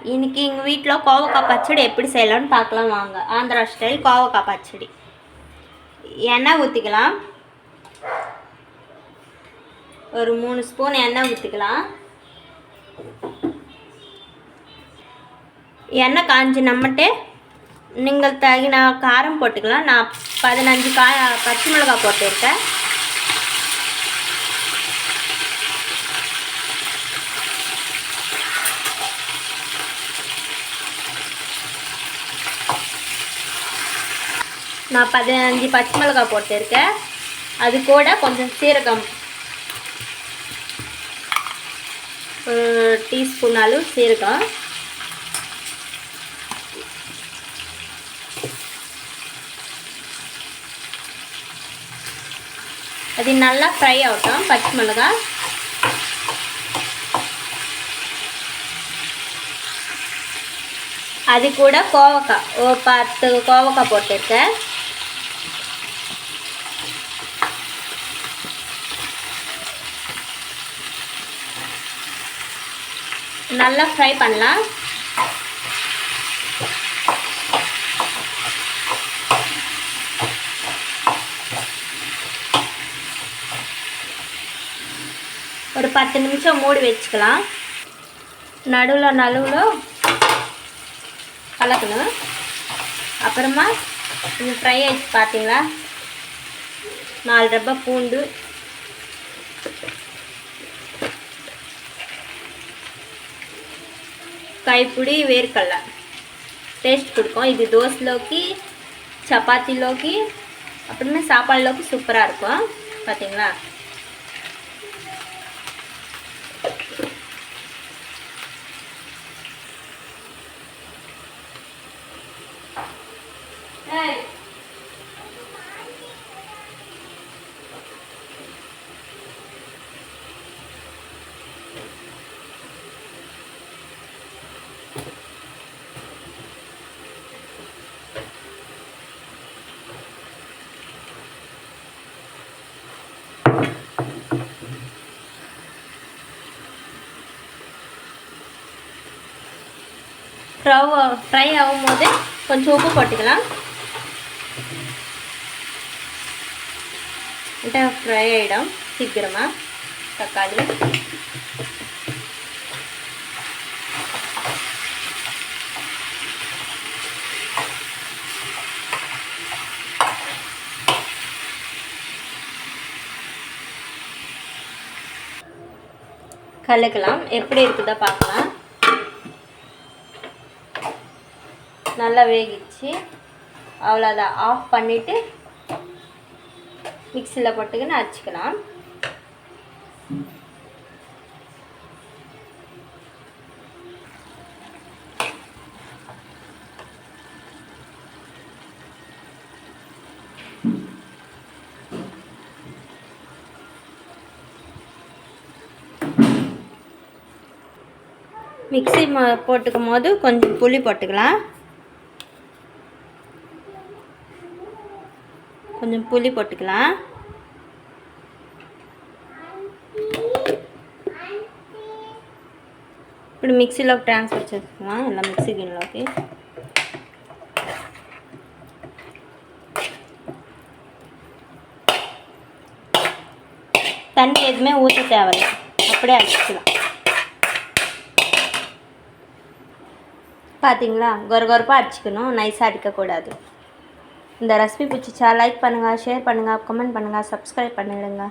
இன்னைக்கு எங்கள் வீட்டில் கோவக்காய் பச்சடி எப்படி செய்யலாம்னு பார்க்கலாம் வாங்க. ஆந்திரா ஸ்டைல் கோவக்காய் பச்சடி. எண்ணெய் ஊற்றிக்கலாம். ஒரு 3 ஸ்பூன் எண்ணெய் ஊற்றிக்கலாம். எண்ணெய் காஞ்சி நம்மட்டு நீங்கள் தகின காரம் போட்டுக்கலாம். நான் 15 பச்சை மிளகாய் போட்டிருக்கேன். நான் 15 பச்சை மிளகாய் போட்டிருக்கேன். அது கூட கொஞ்சம் சீரகம், ஒரு டீஸ்பூன் அளவு சீரகம். அது நல்லா ஃப்ரை ஆகட்டும் பச்சை மிளகாய். அது கூட கோவக்காய் ஒரு 10 கோவக்காய் போட்டிருக்கேன். நல்லா ஃப்ரை பண்ணலாம். ஒரு 10 நிமிஷம் மூடி வச்சுக்கலாம். நடுவில் கலக்கணும். அப்புறமா கொஞ்சம் ஃப்ரை ஆகிடுச்சு பார்த்தீங்களா. 4 ரப்பா பூண்டு, கைப்பிடி வேர்க்கடலை டேஸ்ட் கொடுக்கும். இது தோசைலோக்கி, சப்பாத்திலோக்கி, அப்புறமே சாப்பாடுலோக்கி சூப்பராக இருக்கும் பார்த்தீங்களா. ஃப்ரை ஆகும்போது கொஞ்சம் உப்பு போட்டுக்கலாம். ஃப்ரை ஆகிடும் சீக்கிரமாக. தக்காளி, கலக்கலாம். எப்படி இருக்குதா பார்க்கலாம். நல்லா வேகிச்சு. அவ்வளோதான். ஆஃப் பண்ணிவிட்டு மிக்சியில் போட்டுக்கின்னு அரைச்சிக்கலாம். மிக்சி போட்டுக்கும் போது கொஞ்சம் புளி போட்டுக்கலாம். கொஞ்சம் புளி போட்டுக்கலாம். இப்படி மிக்சியில் ட்ரான்ஸ்ஃபர் చేస్తున్నాం. ఇలా మిక్సీ గిన్నెలోకి தண்ணி எதுவுமே ஊற்ற தேவையில்லை. அப்படியே அரைச்சிக்கலாம். பார்த்தீங்களா, கொரகொரப்பாக அரைச்சிக்கணும், நைஸாக அடிக்கக்கூடாது. இந்த ரெசிபி பிடிச்சிச்சா லைக் பண்ணுங்கள், ஷேர் பண்ணுங்கள், கமெண்ட் பண்ணுங்கள், சப்ஸ்கிரைப் பண்ணிவிடுங்க.